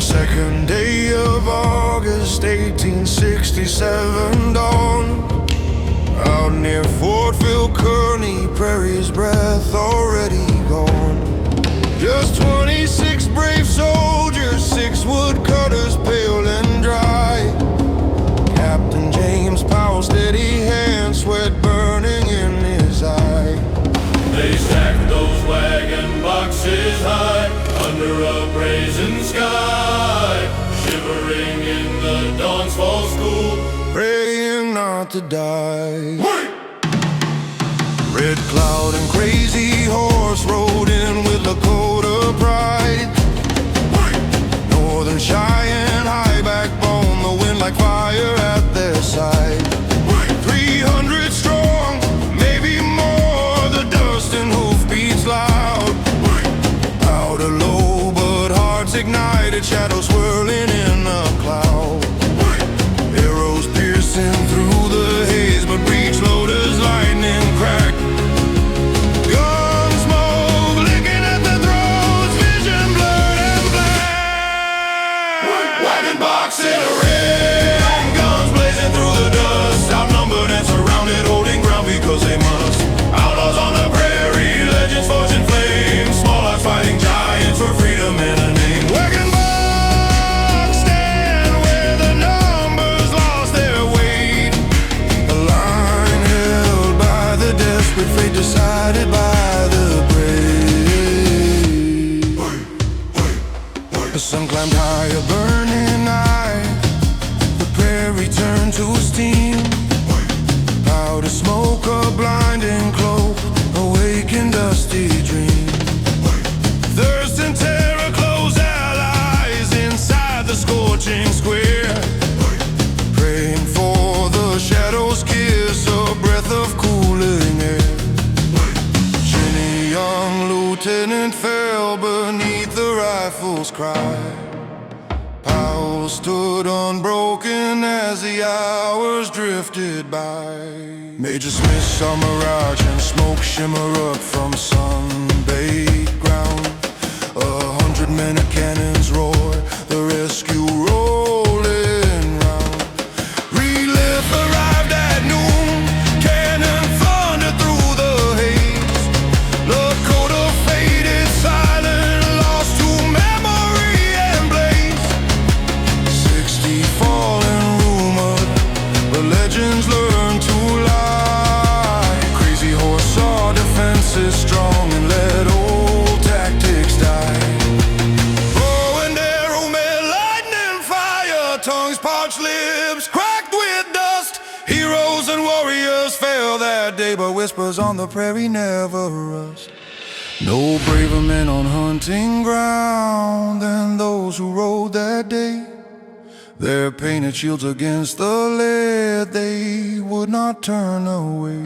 Second day of August, 1867 dawn. Out near Fort Phil Kearny, prairie's breath already gone. Just 26 brave soldiers, 6 woodcutters pale and dry. Captain James Powell, steady hand, sweat burning in his eye. They stacked those wagon boxes high under a brazen sky, shivering in the dawn's false cool, praying not to die. Red Cloud and Crazy Horse rode in with Lakota pride. Northern Cheyenne, high backbone, the wind like fire at their side. 300 strong, maybe more, the dust and hoofbeats loud. Powder low, but hearts ignited, shadows swirling in a cloud. Arrows piercing through the haze, but breech-loaders lightning crack. Gun smoke licking at the throats, vision blurred and black. Wagon box in a red, guns blazing through the dust, outnumbered and surrounded, holding ground because they must. Outlaws on the prairie, legends forging flames, small hearts fighting giants for freedom and a name. Wagon Box Stand, where the numbers lost their weight. A line held by the desperate, fate decided by the brave. The sun climbed higher, burning eye. The prairie turned to steam. Powder smoke, a blinding cloak, awakened dusty dream. Thirst and terror, close allies inside the scorching square. Praying for the shadow's kiss, a breath of cooling air. Chinny young lieutenant fell beneath the rifle's cry. Powell stood unbroken as the hours drifted by. Major Smith saw mirage and smoke shimmer up from sun-baked ground. 100 men at cannons roar, the rescue rolling round. Relief arrived at noon, cannon thunder through the haze. Lakota faded silent, lost to memory and blaze. 60 fallen rumored, but legends learn to lie. Crazy horse saw defenses strong and let old tactics die. Bow and arrow met lightning fire, tongues parched, lips cracked with dust. Heroes and warriors fell that day, but whispers on the prairie never rust. No braver men on hunting ground than those who rode that day. Their painted shields against the lead, they would not turn away.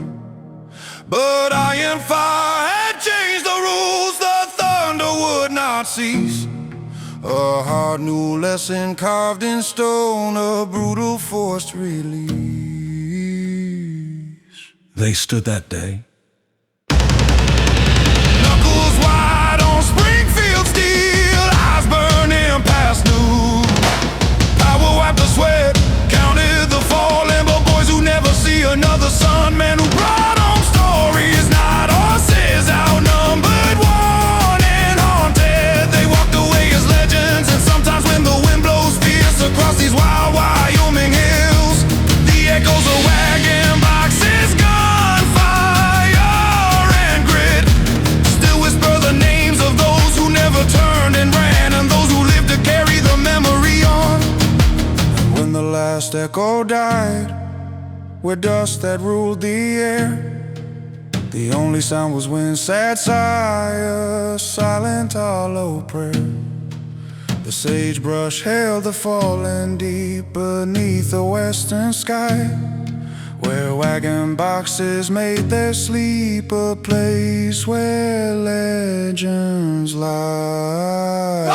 But iron fire had changed the rules, the thunder would not cease. A hard new lesson carved in stone, a brutal forced release. They stood that day, knuckles wide on Springfield steel, eyes burning past noon. Power wiped the sweat, counted the fallen, but boys who never see another sun, men who brought home stories, not horses, outnumbered, worn and haunted. They walked away as legends, and sometimes when the wind blows fierce across these wild Wyoming hills, the echoes of wagon boxes, gunfire and grit still whisper the names of those who never turned and ran, and those who lived to carry the memory on. And when the last echo died, where dust that ruled the air, the only sound was wind, sad sigh, a silent hollow prayer. The sagebrush held the fallen deep beneath the western sky. where wagon boxes made their sleep a place where legends lie.